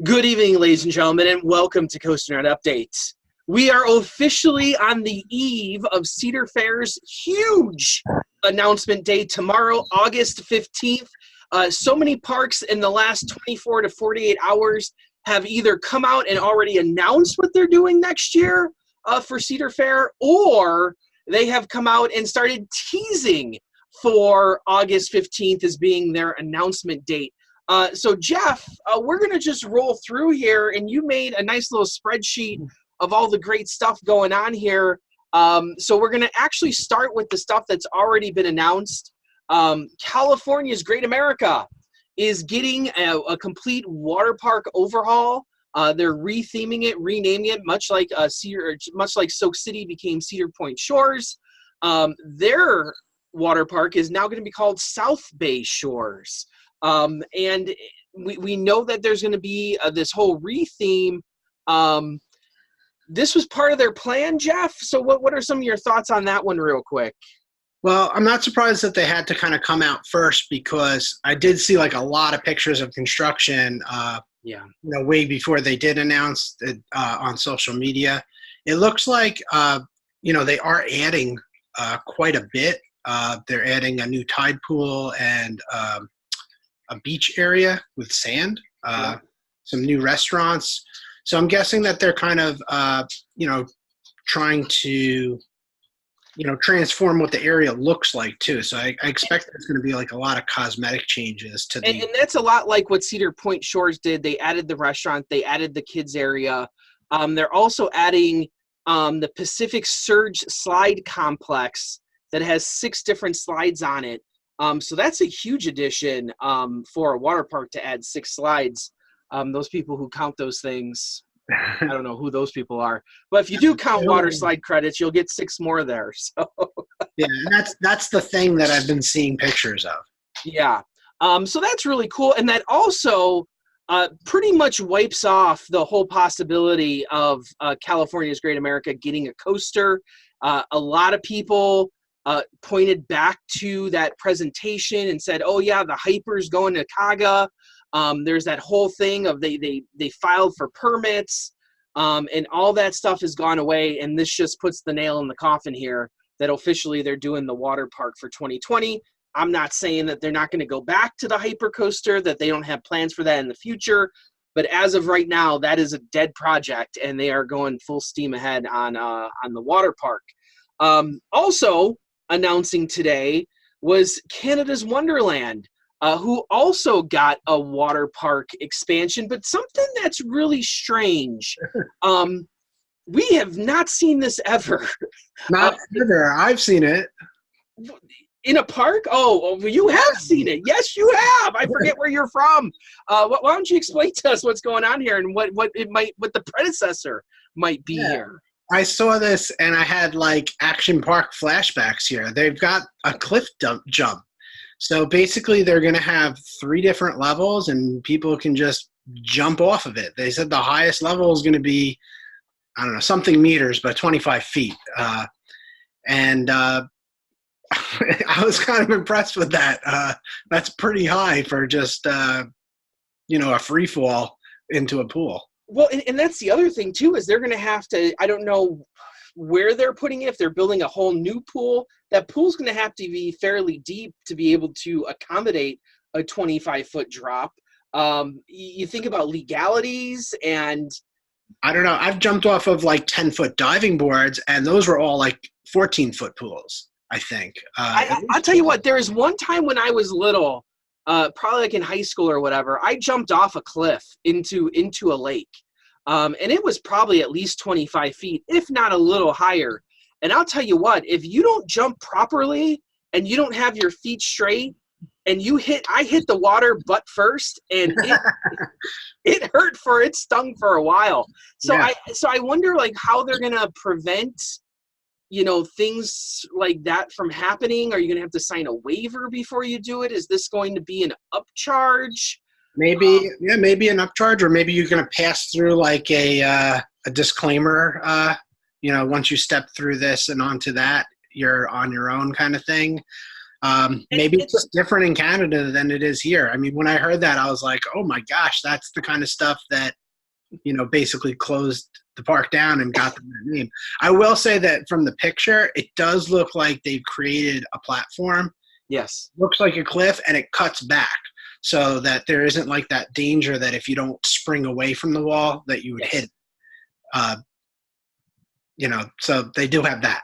Good evening, ladies and gentlemen, and welcome to COASTER-net Updates. We are officially on the eve of Cedar Fair's huge announcement day tomorrow, August 15th. So many parks in the last 24 to 48 hours have either come out and already announced what they're doing next year for Cedar Fair, or they have come out and started teasing for August 15th as being their announcement date. So Jeff, we're going to just roll through here, and you made a nice little spreadsheet of all the great stuff going on here. So we're going to actually start with the stuff that's already been announced. California's Great America is getting a complete water park overhaul. They're retheming it, renaming it, much like Soak City became Cedar Point Shores. Their water park is now going to be called South Bay Shores. And we know that there's going to be this whole retheme. This was part of their plan, Jeff. So what are some of your thoughts on that one real quick? Well, I'm not surprised that they had to kind of come out first, because I did see like a lot of pictures of construction, way before they did announce it on social media. It looks like, they are adding quite a bit. They're adding a new tide pool and a beach area with sand, some new restaurants. So I'm guessing that they're kind of, trying to, transform what the area looks like too. So I expect there's going to be like a lot of cosmetic changes to the. And that's a lot like what Cedar Point Shores did. They added the restaurant, they added the kids area. They're also adding the Pacific Surge Slide Complex that has 6 different slides on it. So that's a huge addition for a water park to add 6 slides. Those people who count those things, I don't know who those people are. But if you do count water slide credits, you'll get 6 more there. So yeah, that's the thing that I've been seeing pictures of. Yeah. So that's really cool. And that also pretty much wipes off the whole possibility of California's Great America getting a coaster. A lot of people pointed back to that presentation and said, oh yeah, the hyper's going to Kaga. There's that whole thing of they filed for permits, and all that stuff has gone away, and this just puts the nail in the coffin here that officially they're doing the water park for 2020. I'm not saying that they're not going to go back to the hyper coaster, that they don't have plans for that in the future, but as of right now, that is a dead project, and they are going full steam ahead on the water park. Also announcing today was Canada's Wonderland, who also got a water park expansion, but something that's really strange. We have not seen this ever. Not ever. I've seen it. In a park? Oh, you have seen it. Yes, you have. I forget where you're from. Why don't you explain to us what's going on here and what the predecessor might be here? I saw this and I had like Action Park flashbacks here. They've got a cliff jump. So basically they're going to have 3 different levels and people can just jump off of it. They said the highest level is going to be, I don't know, something meters, but 25 feet. And I was kind of impressed with that. That's pretty high for just, a free fall into a pool. Well, and that's the other thing, too, is they're going to have to, I don't know where they're putting it. If they're building a whole new pool, that pool's going to have to be fairly deep to be able to accommodate a 25-foot drop. You think about legalities and... I don't know. I've jumped off of like 10-foot diving boards, and those were all like 14-foot pools, I think. I'll tell you what, there was one time when I was little, probably like in high school or whatever, I jumped off a cliff into a lake. And it was probably at least 25 feet, if not a little higher. And I'll tell you what, if you don't jump properly and you don't have your feet straight and I hit the water butt first, and it hurt it stung for a while. So yeah. I wonder like how they're going to prevent, things like that from happening. Are you going to have to sign a waiver before you do it? Is this going to be an upcharge? Maybe an upcharge, or maybe you're going to pass through like a disclaimer. Once you step through this and onto that, you're on your own kind of thing. Maybe it's just different in Canada than it is here. I mean, when I heard that, I was like, oh my gosh, that's the kind of stuff that, basically closed the park down and got them that name. I will say that from the picture, it does look like they've created a platform. Yes. Looks like a cliff, and it cuts back so that there isn't like that danger that if you don't spring away from the wall that you would hit. So they do have that.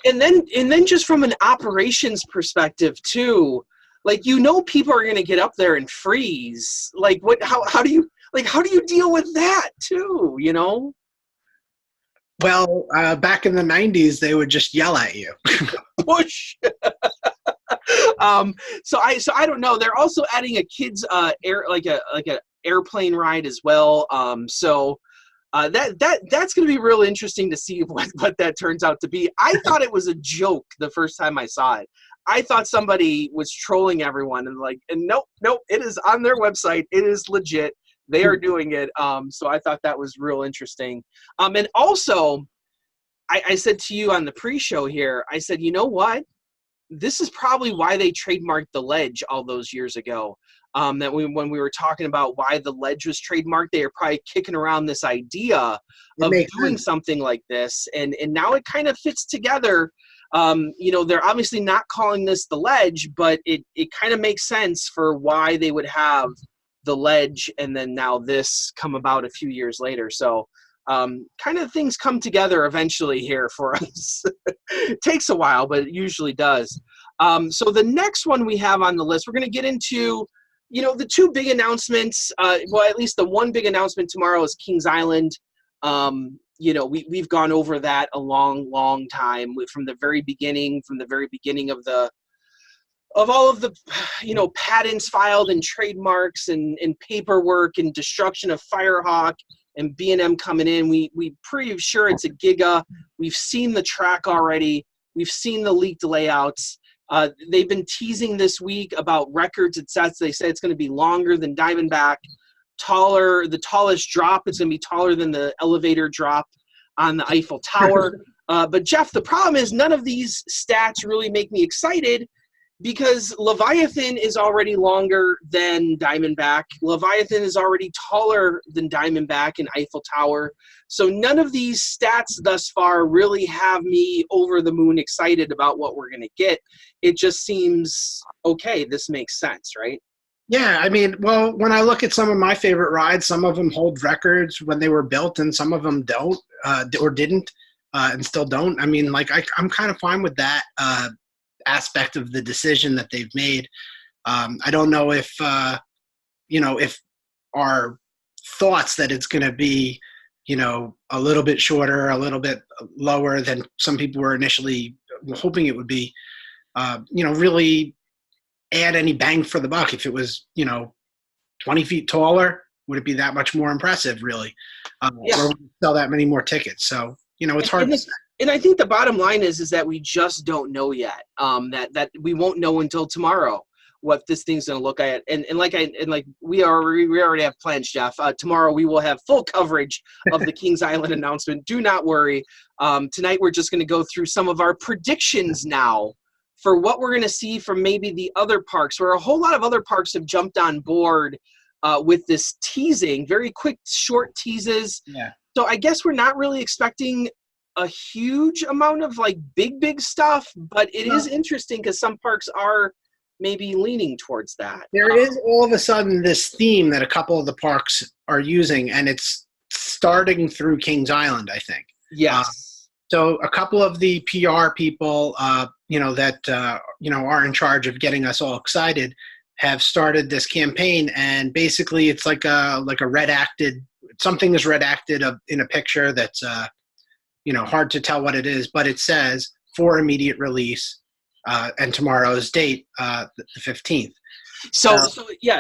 And then just from an operations perspective too, like, people are going to get up there and freeze. Like, how do you deal with that too, Well, back in the 90s, they would just yell at you. Push. So I don't know. They're also adding a kids a airplane ride as well. That's going to be real interesting to see what that turns out to be. I thought it was a joke the first time I saw it. I thought somebody was trolling everyone, and nope, it is on their website. It is legit. They are doing it. So I thought that was real interesting. And also, I said to you on the pre-show here, I said, you know what? This is probably why they trademarked the ledge all those years ago. When we were talking about why the ledge was trademarked, they are probably kicking around this idea of doing something like this. And now it kind of fits together. They're obviously not calling this the ledge, but it kind of makes sense for why they would have the ledge and then now this come about a few years later. So kind of things come together eventually here for us. It takes a while, but it usually does. So the next one we have on the list, we're going to get into, the two big announcements. Well, at least the one big announcement tomorrow is Kings Island. We've gone over that a long time from the very beginning of all of the, patents filed and trademarks and paperwork and destruction of Firehawk and B&M coming in. We pretty sure it's a Giga. We've seen the track already. We've seen the leaked layouts. They've been teasing this week about records. They say it's going to be longer than Diamondback, taller. The tallest drop is going to be taller than the elevator drop on the Eiffel Tower. But Jeff, the problem is none of these stats really make me excited, because Leviathan is already longer than Diamondback. Leviathan is already taller than Diamondback and Eiffel Tower. So none of these stats thus far really have me over the moon excited about what we're going to get. It just seems, okay, this makes sense, right? Yeah, I mean, well, when I look at some of my favorite rides, some of them hold records when they were built and some of them don't or didn't and still don't. I mean, I'm kind of fine with that aspect of the decision that they've made. I don't know if if our thoughts that it's going to be a little bit shorter, a little bit lower than some people were initially hoping it would be, really add any bang for the buck. If it was 20 feet taller, would it be that much more impressive, really? Or would we sell that many more tickets? So it's hard to say. And I think the bottom line is that we just don't know yet. That we won't know until tomorrow what this thing's going to look at. And we already have plans, Jeff. Tomorrow we will have full coverage of the Kings Island announcement. Do not worry. Tonight we're just going to go through some of our predictions now for what we're going to see from maybe the other parks, where a whole lot of other parks have jumped on board with this teasing, very quick, short teases. Yeah. So I guess we're not really expecting a huge amount of big stuff, but it is interesting because some parks are maybe leaning towards that. There is all of a sudden this theme that a couple of the parks are using, and it's starting through Kings Island, I think. Yes. So a couple of the PR people, that are in charge of getting us all excited, have started this campaign, and basically it's like a redacted, something is redacted in a picture that's hard to tell what it is, but it says for immediate release, and tomorrow's date, the 15th. So if you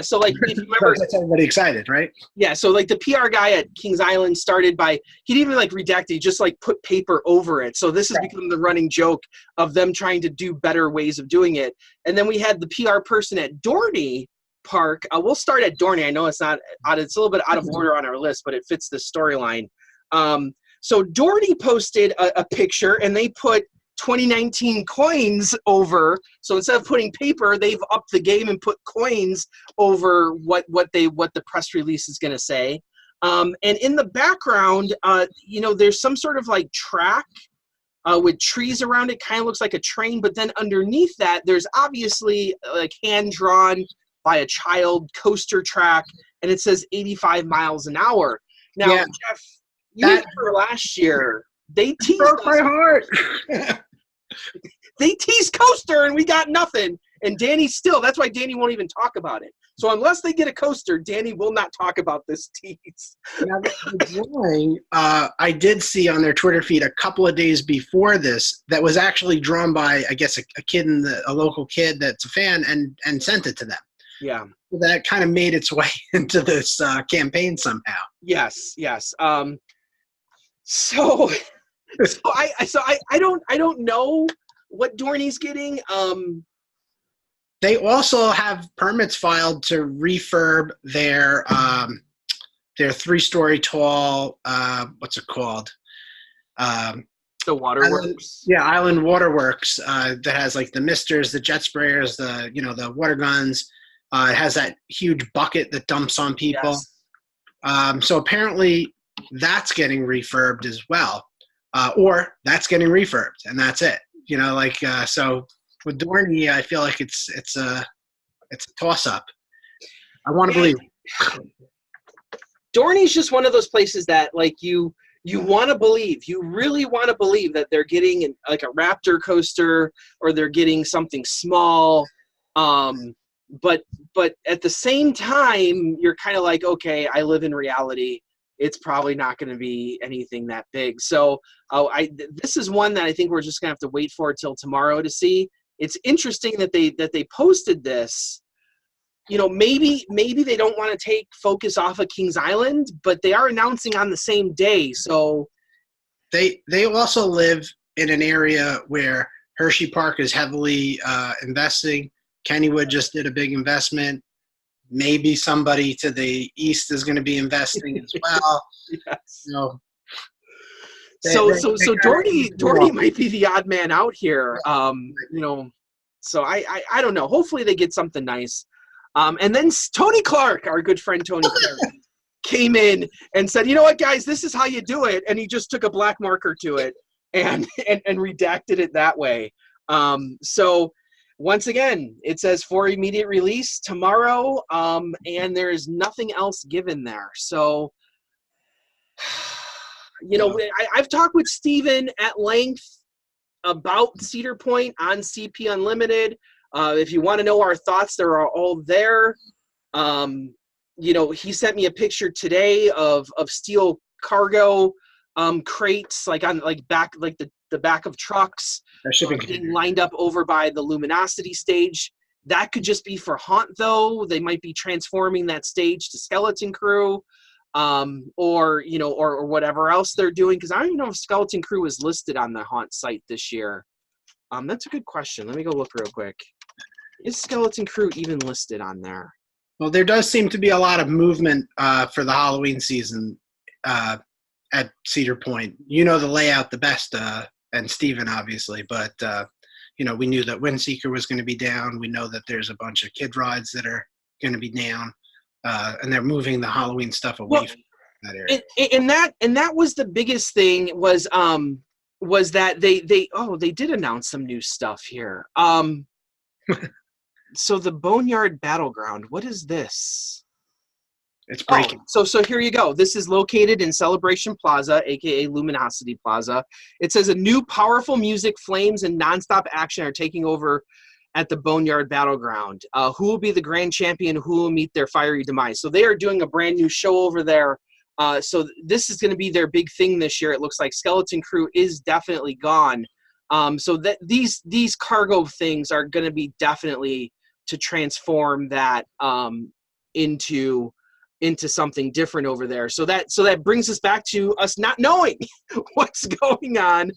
remember, that's everybody excited, right? Yeah. So the PR guy at Kings Island started by, he didn't even redact it. He just put paper over it. So this has become the running joke of them trying to do better ways of doing it. And then we had the PR person at Dorney Park. We'll start at Dorney. I know it's a little bit out of order on our list, but it fits the storyline. So Dorney posted a picture, and they put 2019 coins over. So instead of putting paper, they've upped the game and put coins over what the press release is going to say. And in the background, there's some sort of like track with trees around it. Kind of looks like a train, but then underneath that, there's obviously like hand-drawn by a child coaster track, and it says 85 miles an hour. Now, Yeah, Jeff, you remember last year, they teased broke my heart. They teased coaster, and we got nothing. And Danny that's why Danny won't even talk about it. So unless they get a coaster, Danny will not talk about this tease. Now, the drawing, I did see on their Twitter feed a couple of days before this that was actually drawn by, I guess, a kid a local kid that's a fan and sent it to them. Yeah. So that kind of made its way into this campaign somehow. Yes. So I don't know what Dorney's getting. They also have permits filed to refurb their 3-story tall, what's it called? The Waterworks. Island Waterworks that has like the misters, the jet sprayers, the water guns. It has that huge bucket that dumps on people. Yes. So apparently that's getting refurbed as well, or that's getting refurbed, and that's it. So with Dorney, I feel like it's a toss up. I want to believe. Dorney's just one of those places that like you want to believe. You really want to believe that they're getting like a Raptor coaster or they're getting something small. But at the same time, you're kind of like, okay, I live in reality. It's probably not going to be anything that big. So this is one that I think we're just going to have to wait for till tomorrow to see. It's interesting that they posted this. Maybe they don't want to take focus off of Kings Island, but they are announcing on the same day. So they also live in an area where Hershey Park is heavily investing. Kennywood just did a big investment. Maybe somebody to the east is going to be investing as well. Yes. So Dorney might be the odd man out here. So I don't know. Hopefully they get something nice. And then Tony Clark, our good friend Tony Clark, came in and said, "You know what, guys, this is how you do it." And he just took a black marker to it and redacted it that way. So once again, it says for immediate release tomorrow, and there is nothing else given there. So, I've talked with Steven at length about Cedar Point on CP Unlimited. If you want to know our thoughts, they're all there. He sent me a picture today of steel cargo crates, like on the back of trucks, being lined up over by the Luminosity stage. That could just be for Haunt, though. They might be transforming that stage to Skeleton Crew, or whatever else they're doing. Because I don't even know if Skeleton Crew is listed on the Haunt site this year. That's a good question. Let me go look real quick. Is Skeleton Crew even listed on there? Well, there does seem to be a lot of movement for the Halloween season at Cedar Point. You know the layout the best, and Steven, obviously, but we knew that Windseeker was going to be down. We know that there's a bunch of kid rides that are going to be down, and they're moving the Halloween stuff away from that area. And that was the biggest thing was that they did announce some new stuff here. So the Boneyard Battleground, what is this? It's breaking. So here you go. This is located in Celebration Plaza, aka Luminosity Plaza. It says a new powerful music, flames, and nonstop action are taking over at the Boneyard Battleground. Who will be the grand champion? Who will meet their fiery demise? So they are doing a brand new show over there. So this is going to be their big thing this year. It looks like Skeleton Crew is definitely gone. So that these cargo things are going to be definitely to transform that into something different over there. So that brings us back to us not knowing what's going on.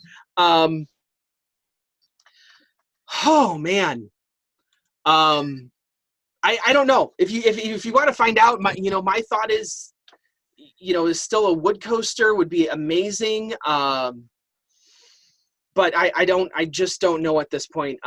Oh man. I don't know. If you want to find out, my thought is, is still a wood coaster would be amazing. but I just don't know at this point.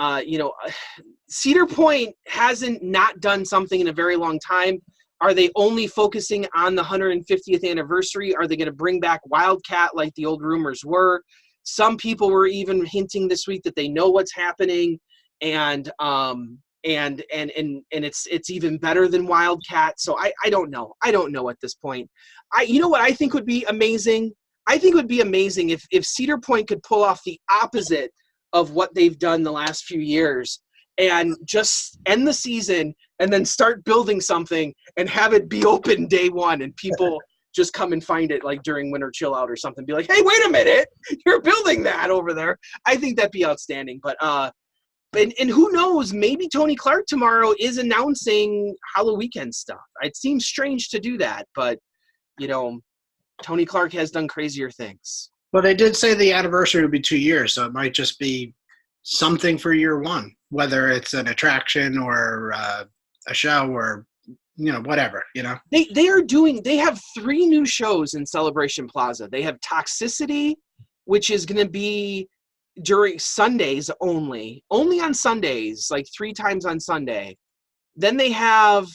Cedar Point hasn't not done something in a very long time. Are they only focusing on the 150th anniversary? Are they going to bring back Wildcat like the old rumors were? Some people were even hinting this week that they know what's happening, and it's even better than Wildcat. So I don't know. I don't know at this point. You know what I think would be amazing? I think it would be amazing if Cedar Point could pull off the opposite of what they've done the last few years and just end the season and then start building something and have it be open day one and people just come and find it like during winter chill out or something. Be like, hey, wait a minute, you're building that over there. I think that'd be outstanding. But and who knows, maybe Tony Clark tomorrow is announcing Halloween weekend stuff. It seems strange to do that, but Tony Clark has done crazier things. Well, they did say the anniversary would be 2 years, so it might just be something for year one, whether it's an attraction or a show or whatever. They have 3 new shows in Celebration Plaza. They have Toxicity, which is going to be during Sundays only on Sundays, like 3 times on Sunday. Then they have,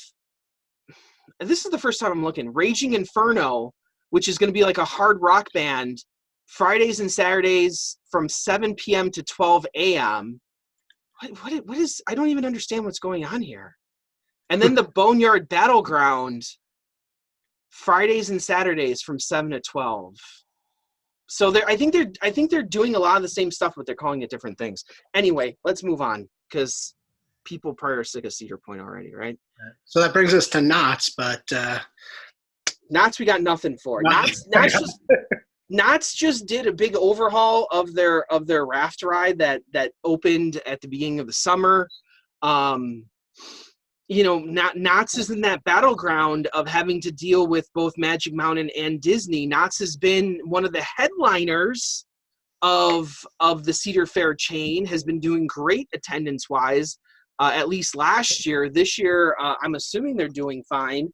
this is the first time I'm looking, Raging Inferno, which is going to be like a hard rock band, Fridays and Saturdays from 7 p.m. to 12 a.m. What is, I don't even understand what's going on here. And then the Boneyard Battleground, Fridays and Saturdays from 7 to 12. So I think they're doing a lot of the same stuff, but they're calling it different things. Anyway, let's move on because people probably are sick of Cedar Point already, right? So that brings us to Knott's, but Knott's we got nothing for. Knott's just did a big overhaul of their raft ride that opened at the beginning of the summer. Knott's is in that battleground of having to deal with both Magic Mountain and Disney. Knott's has been one of the headliners of the Cedar Fair chain, has been doing great attendance-wise, at least last year. This year, I'm assuming they're doing fine.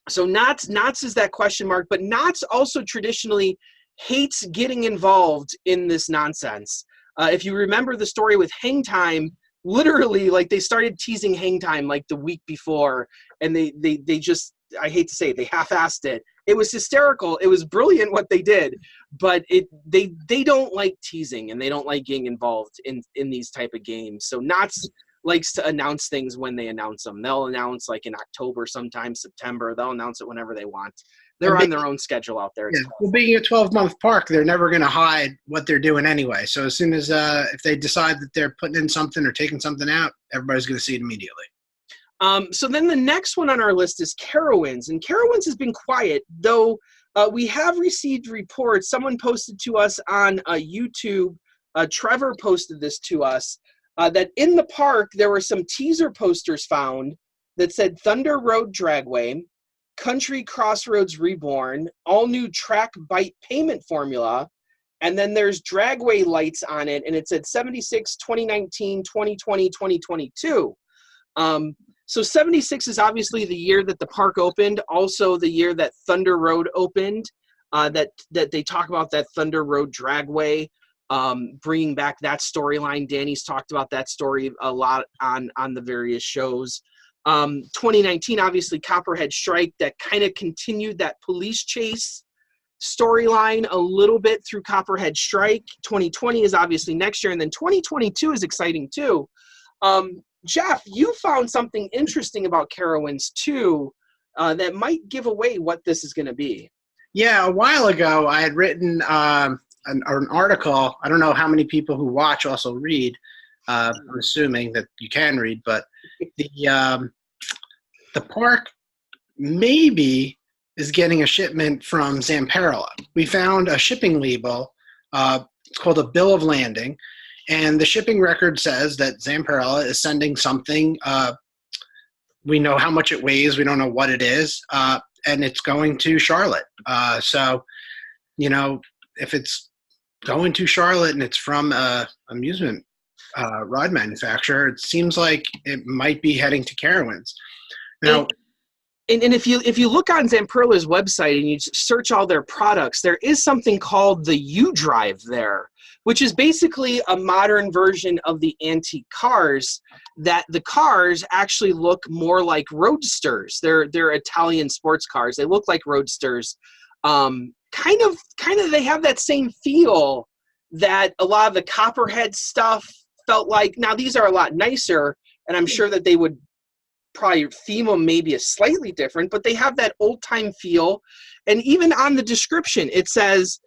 So Knott's is that question mark, but Knott's also traditionally hates getting involved in this nonsense. If you remember the story with Hang Time, literally, like, they started teasing Hang Time like the week before, and they just, I hate to say it, they half-assed it. It was hysterical. It was brilliant what they did, but they don't like teasing, and they don't like getting involved in these type of games. So Knott's likes to announce things when they announce them. They'll announce like in October, sometime September. They'll announce it whenever they want. They're on their own schedule out there. Yeah. Well, being a 12-month park, they're never going to hide what they're doing anyway. So as soon as if they decide that they're putting in something or taking something out, everybody's going to see it immediately. So then the next one on our list is Carowinds. And Carowinds has been quiet, though we have received reports. Someone posted to us on YouTube. Trevor posted this to us. That in the park, there were some teaser posters found that said Thunder Road Dragway, Country Crossroads Reborn, all new track bite payment formula, and then there's Dragway lights on it, and it said 76, 2019, 2020, 2022. So 76 is obviously the year that the park opened, also the year that Thunder Road opened, that they talk about that Thunder Road Dragway. Bringing back that storyline. Danny's talked about that story a lot on the various shows. 2019, obviously, Copperhead Strike, that kind of continued that police chase storyline a little bit through Copperhead Strike. 2020 is obviously next year, and then 2022 is exciting too. Jeff, you found something interesting about Carowinds too, that might give away what this is going to be. Yeah, a while ago, I had written an article. I don't know how many people who watch also read. I'm assuming that you can read, but the park maybe is getting a shipment from Zamperla. We found a shipping label. It's called a bill of landing, and the shipping record says that Zamperla is sending something. We know how much it weighs. We don't know what it is, and it's going to Charlotte. So, if it's going to Charlotte and it's from a amusement ride manufacturer, it seems like it might be heading to Carowinds. Now, And if you look on Zamperla's website and you search all their products, there is something called the U-Drive there, which is basically a modern version of the antique cars, that the cars actually look more like roadsters. They're Italian sports cars. They look like roadsters. Kind of they have that same feel that a lot of the Copperhead stuff felt like. Now these are a lot nicer, and I'm sure that they would probably theme them maybe a slightly different, but they have that old time feel. And even on the description, it says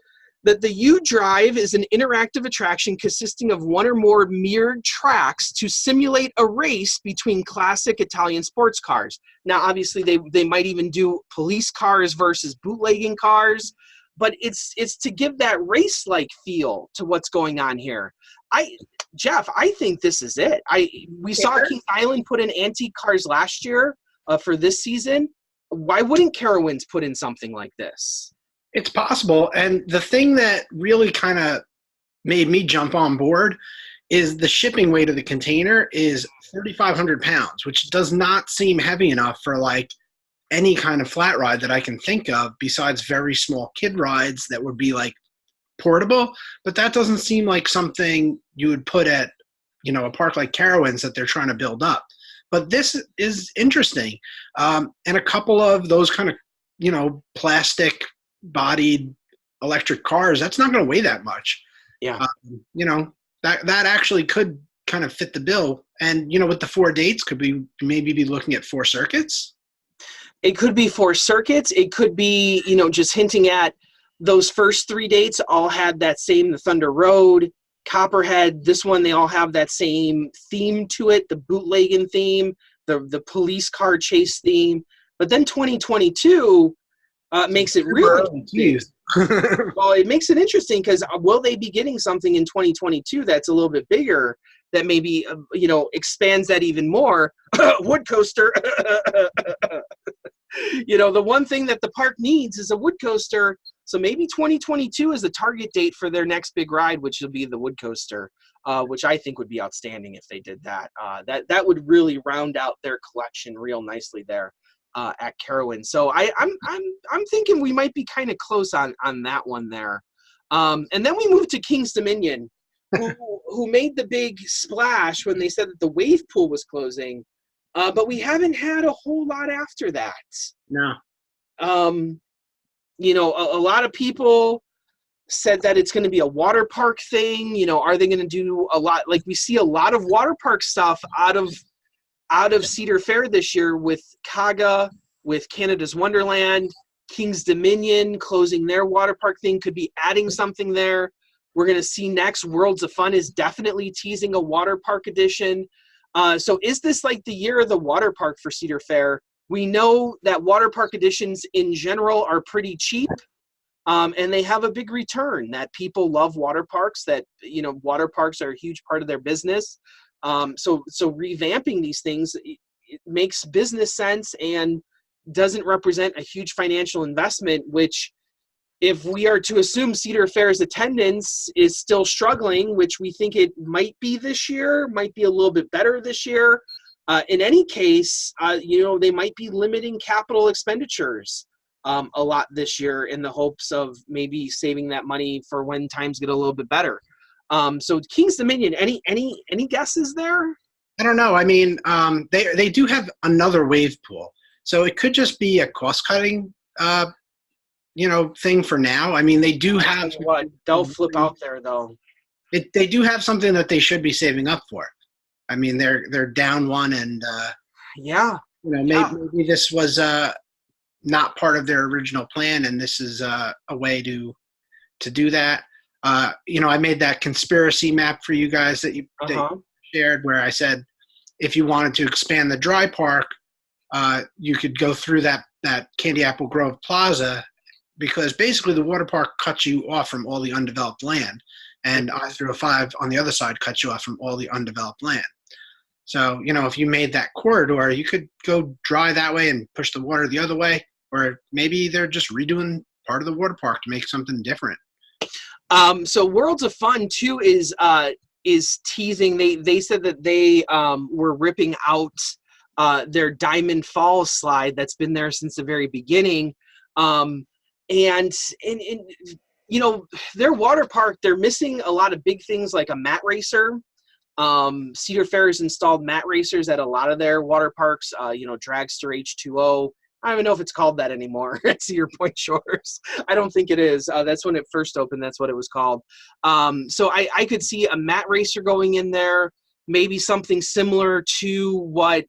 that the U-Drive is an interactive attraction consisting of one or more mirrored tracks to simulate a race between classic Italian sports cars. Now, obviously, they might even do police cars versus bootlegging cars, but it's to give that race-like feel to what's going on here. Jeff, I think this is it. We saw Kings Island put in antique cars last year for this season. Why wouldn't Carowinds put in something like this? It's possible. And the thing that really kind of made me jump on board is the shipping weight of the container is 3,500 pounds, which does not seem heavy enough for like any kind of flat ride that I can think of besides very small kid rides that would be like portable. But that doesn't seem like something you would put at, a park like Carowinds that they're trying to build up. But this is interesting. And a couple of those kind of, plastic bodied electric cars, that's not going to weigh that much. Yeah. That actually could kind of fit the bill. And, with the 4 dates, could we maybe be looking at 4 circuits? It could be 4 circuits. It could be, just hinting at those first 3 dates all had that same, the Thunder Road, Copperhead. This one, they all have that same theme to it, the bootlegging theme, the police car chase theme. But then 2022 makes it really well, it makes it interesting because will they be getting something in 2022 that's a little bit bigger that maybe expands that even more? Wood coaster. The one thing that the park needs is a wood coaster. So maybe 2022 is the target date for their next big ride, which will be the wood coaster, which I think would be outstanding if they did that. That would really round out their collection real nicely there at Carowinds. So I'm thinking we might be kind of close on that one there. And then we moved to Kings Dominion, who made the big splash when they said that the wave pool was closing. But we haven't had a whole lot after that. No. A lot of people said that it's going to be a water park thing. Are they going to do a lot? Like we see a lot of water park stuff out of Cedar Fair this year with Kaga, with Canada's Wonderland, Kings Dominion closing their water park thing, could be adding something there. We're going to see next Worlds of Fun is definitely teasing a water park edition. So is this like the year of the water park for Cedar Fair? We know that water park editions in general are pretty cheap, and they have a big return, that people love water parks, that, water parks are a huge part of their business. So revamping these things, it makes business sense and doesn't represent a huge financial investment, which if we are to assume Cedar Fair's attendance is still struggling, which we think it might be this year, might be a little bit better this year. In any case, they might be limiting capital expenditures a lot this year in the hopes of maybe saving that money for when times get a little bit better. So Kings Dominion, any guesses there? I don't know. I mean, they do have another wave pool, so it could just be a cost cutting thing for now. I mean, they do have what they'll flip out there though. They do have something that they should be saving up for. I mean, they're down one, and maybe this was not part of their original plan, and this is a way to do that. I made that conspiracy map for you guys that you shared, where I said if you wanted to expand the dry park, you could go through that Candy Apple Grove Plaza, because basically the water park cuts you off from all the undeveloped land, and I-305 on the other side cuts you off from all the undeveloped land. So, if you made that corridor, you could go dry that way and push the water the other way, or maybe they're just redoing part of the water park to make something different. So Worlds of Fun too is teasing. They said that they were ripping out their Diamond Falls slide that's been there since the very beginning. And you know, their water park, they're missing a lot of big things like a mat racer. Cedar Fair has installed mat racers at a lot of their water parks, you know, Dragster H2O. I don't even know if it's called that anymore at Cedar Point Shores. I don't think it is. That's when it first opened. That's what it was called. So I could see a mat racer going in there, maybe something similar to what,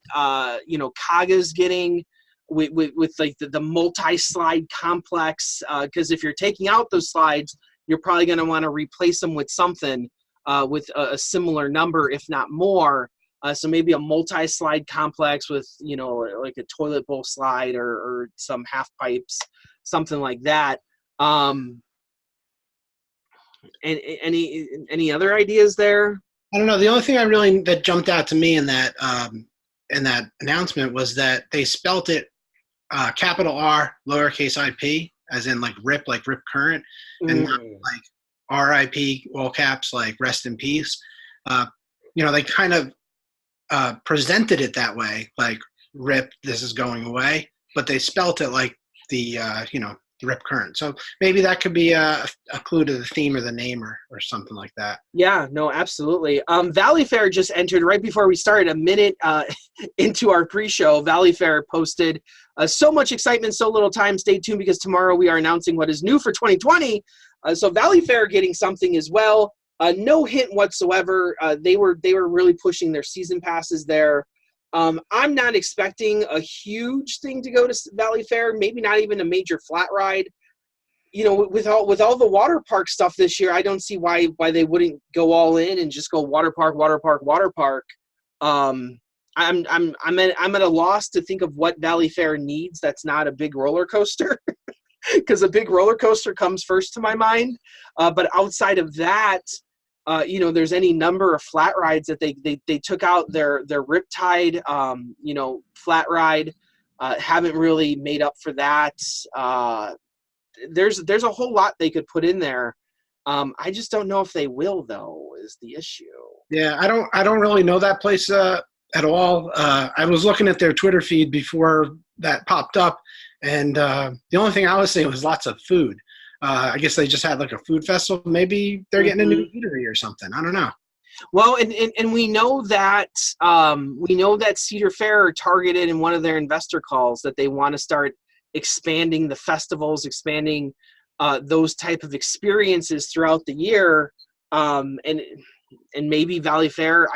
you know, Kaga's getting with like the multi-slide complex. Because if you're taking out those slides, you're probably going to want to replace them with something with a similar number, if not more. So maybe a multi-slide complex with, you know, like a toilet bowl slide or some half pipes, something like that. And any other ideas there? I don't know. The only thing that jumped out to me in that announcement was that they spelt it capital R, lowercase IP, as in like rip current, and not like RIP, all caps, like rest in peace. You know, they kind of presented it that way, like rip, this is going away, but they spelt it like the you know, rip current. So maybe that could be a clue to the theme or the name or something like that. Yeah, no, absolutely. Valleyfair just entered right before we started, a minute into our pre-show. Valleyfair posted so much excitement, so little time. Stay tuned because tomorrow we are announcing what is new for 2020. So Valleyfair getting something as well. No hint whatsoever. They were really pushing their season passes there. I'm not expecting a huge thing to go to Valleyfair. Maybe not even a major flat ride. You know, with all the water park stuff this year, I don't see why they wouldn't go all in and just go water park. I'm at a loss to think of what Valleyfair needs. That's not a big roller coaster. Because a big roller coaster comes first to my mind. But outside of that, you know, there's any number of flat rides that they took out their Riptide, you know, flat ride. Haven't really made up for that. There's a whole lot they could put in there. I just don't know if they will, though, is the issue. Yeah, I don't really know that place at all. I was looking at their Twitter feed before that popped up, and the only thing I was seeing was lots of food. I guess they just had like a food festival. Maybe they're getting a new eatery or something. I don't know. Well, and we know that Cedar Fair targeted in one of their investor calls that they want to start expanding the festivals, expanding those type of experiences throughout the year, and maybe Valleyfair.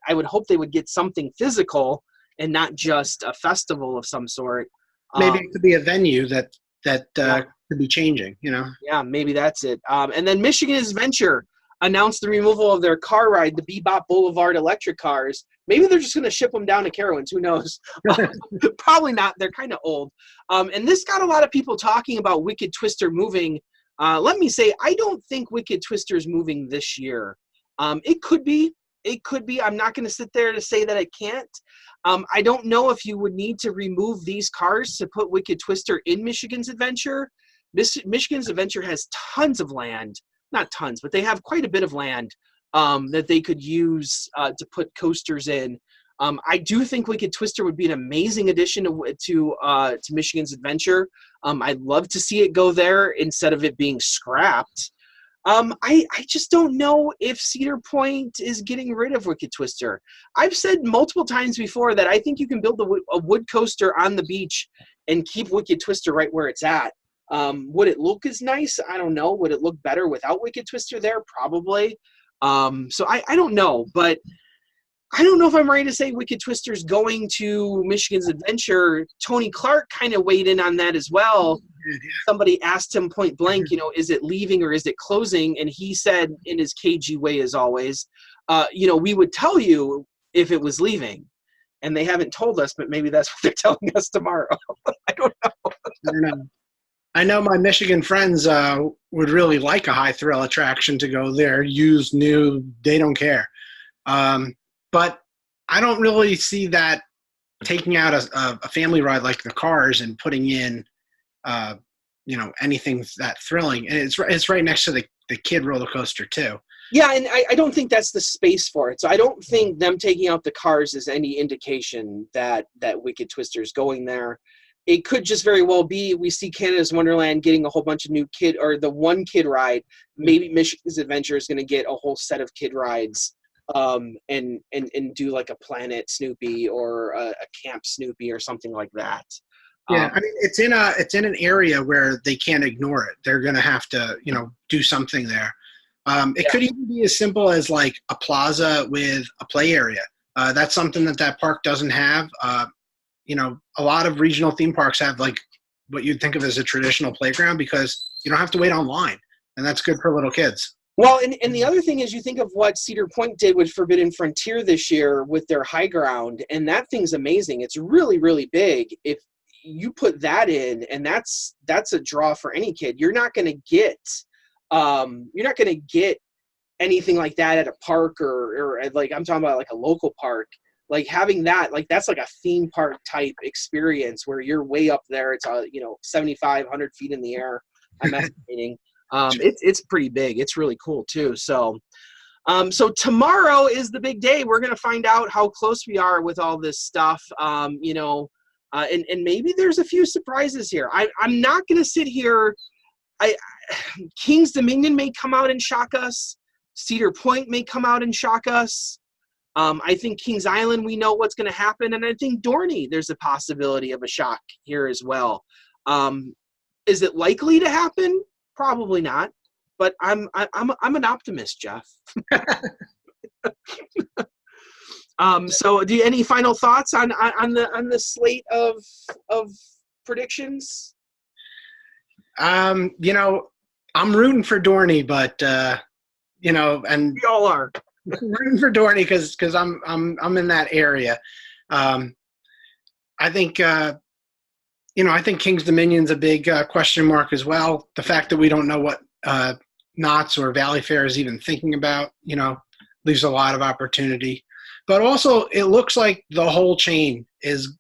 I would hope they would get something physical and not just a festival of some sort. Maybe it could be a venue that could be changing, you know? Yeah, maybe that's it. And then Michigan's Venture announced the removal of their car ride, the Bebop Boulevard electric cars. Maybe they're just going to ship them down to Carowinds. Who knows? Probably not. They're kind of old. And this got a lot of people talking about Wicked Twister moving. Let me say, I don't think Wicked Twister is moving this year. It could be. It could be. I'm not going to sit there to say that it can't. I don't know if you would need to remove these cars to put Wicked Twister in Michigan's Adventure. Michigan's Adventure has tons of land. Not tons, but they have quite a bit of land that they could use to put coasters in. I do think Wicked Twister would be an amazing addition to Michigan's Adventure. I'd love to see it go there instead of it being scrapped. I just don't know if Cedar Point is getting rid of Wicked Twister. I've said multiple times before that I think you can build a wood coaster on the beach and keep Wicked Twister right where it's at. Would it look as nice? I don't know. Would it look better without Wicked Twister there? Probably. So I don't know, but I don't know if I'm ready to say Wicked Twister's going to Michigan's Adventure. Tony Clark kind of weighed in on that as well. Somebody asked him point blank, you know, is it leaving or is it closing? And he said in his cagey way as always, you know, we would tell you if it was leaving. And they haven't told us, but maybe that's what they're telling us tomorrow. I don't know. I know my Michigan friends would really like a high thrill attraction to go there. Used, new, they don't care. But I don't really see that taking out a family ride like the Cars and putting in, you know, anything that thrilling. And it's right next to the kid roller coaster too. Yeah, and I don't think that's the space for it. So I don't think them taking out the cars is any indication that Wicked Twister's going there. It could just very well be we see Canada's Wonderland getting a whole bunch of new kid, or the one kid ride. Maybe Michigan's Adventure is going to get a whole set of kid rides, and do like a Planet Snoopy or a Camp Snoopy or something like that. Yeah, I mean it's in an area where they can't ignore it. They're going to have to do something there. It could even be as simple as like a plaza with a play area. That's something that park doesn't have. A lot of regional theme parks have like what you'd think of as a traditional playground because you don't have to wait online, and that's good for little kids. Well, and the other thing is you think of what Cedar Point did with Forbidden Frontier this year with their high ground, and that thing's amazing. It's really, really big. If you put that in, and that's a draw for any kid. You're not going to get anything like that at a park or like I'm talking about like a local park. Like having that, like that's like a theme park type experience where you're way up there. It's 75, 100 feet in the air. I'm estimating. It's pretty big. It's really cool too. So tomorrow is the big day. We're going to find out how close we are with all this stuff. And maybe there's a few surprises here. I'm not going to sit here. King's Dominion may come out and shock us. Cedar Point may come out and shock us. I think Kings Island, we know what's going to happen. And I think Dorney, there's a possibility of a shock here as well. Is it likely to happen? Probably not. But I'm an optimist, Jeff. So do you any final thoughts on the slate of predictions? I'm rooting for Dorney, but and We all are. rooting for Dorney because I'm in that area. I think King's Dominion's a big question mark as well. The fact that we don't know what Knott's or Valleyfair is even thinking about, leaves a lot of opportunity. But also, it looks like the whole chain is,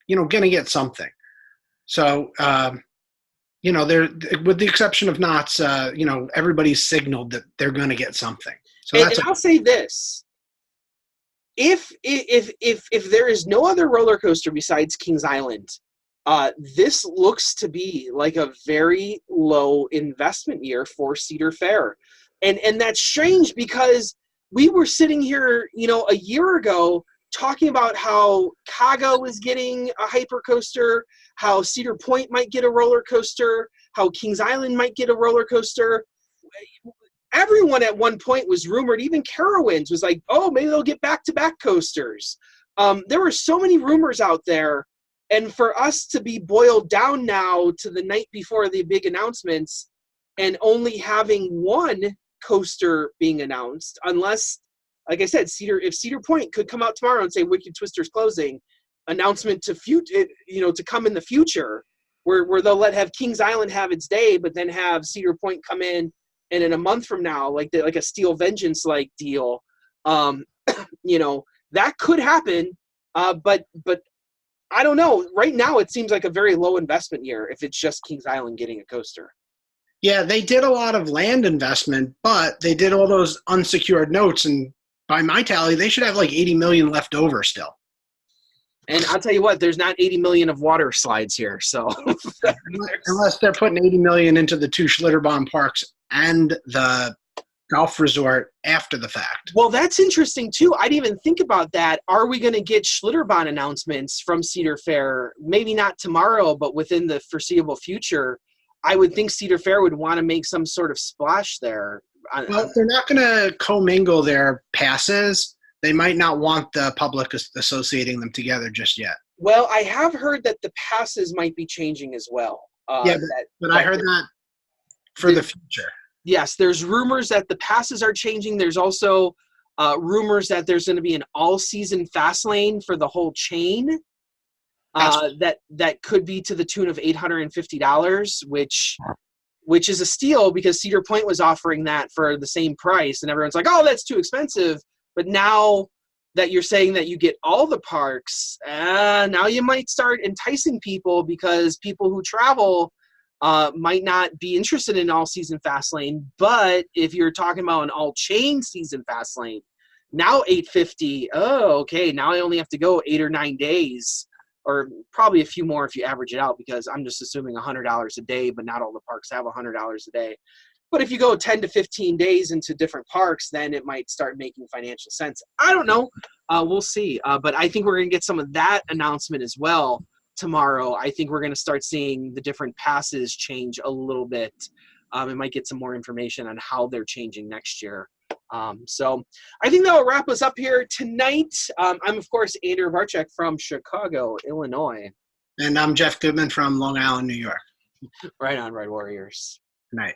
going to get something. So, they're, with the exception of Knott's, everybody's signaled that they're going to get something. So and I'll say this: if there is no other roller coaster besides Kings Island, this looks to be like a very low investment year for Cedar Fair, and that's strange because we were sitting here, a year ago talking about how Kaga was getting a hyper coaster, how Cedar Point might get a roller coaster, how Kings Island might get a roller coaster. Everyone at one point was rumored, even Carowinds was like, oh, maybe they'll get back-to-back coasters. There were so many rumors out there, and for us to be boiled down now to the night before the big announcements and only having one coaster being announced, unless, like I said, if Cedar Point could come out tomorrow and say Wicked Twister's closing, announcement to to come in the future, where they'll have Kings Island have its day, but then have Cedar Point come in, and in a month from now, like a Steel Vengeance like deal, that could happen. But I don't know. Right now, it seems like a very low investment year if it's just Kings Island getting a coaster. Yeah, they did a lot of land investment, but they did all those unsecured notes, and by my tally, they should have like $80 million left over still. And I'll tell you what, there's not $80 million of water slides here, so unless they're putting $80 million into the 2 Schlitterbahn parks and the golf resort after the fact. Well, that's interesting too. I didn't even think about that. Are we going to get Schlitterbahn announcements from Cedar Fair? Maybe not tomorrow, but within the foreseeable future. I would think Cedar Fair would want to make some sort of splash there. Well, they're not going to commingle their passes. They might not want the public associating them together just yet. Well, I have heard that the passes might be changing as well. But I heard that for the future. Yes, there's rumors that the passes are changing. There's also rumors that there's going to be an all-season fast lane for the whole chain. That could be to the tune of $850, which is a steal because Cedar Point was offering that for the same price, and everyone's like, "Oh, that's too expensive." But now that you're saying that you get all the parks, now you might start enticing people because people who travel might not be interested in all-season Fastlane, but if you're talking about an all-chain season Fastlane, now $850. Oh, okay. Now I only have to go 8 or 9 days, or probably a few more if you average it out, because I'm just assuming $100 a day, but not all the parks have $100 a day. But if you go 10 to 15 days into different parks, then it might start making financial sense. I don't know. We'll see. But I think we're going to get some of that announcement as well tomorrow. I think we're going to start seeing the different passes change a little bit. It might get some more information on how they're changing next year. So I think that will wrap us up here tonight. I'm, of course, Andrew Varchek from Chicago, Illinois. And I'm Jeff Goodman from Long Island, New York. Right on, Red Warriors. Good night.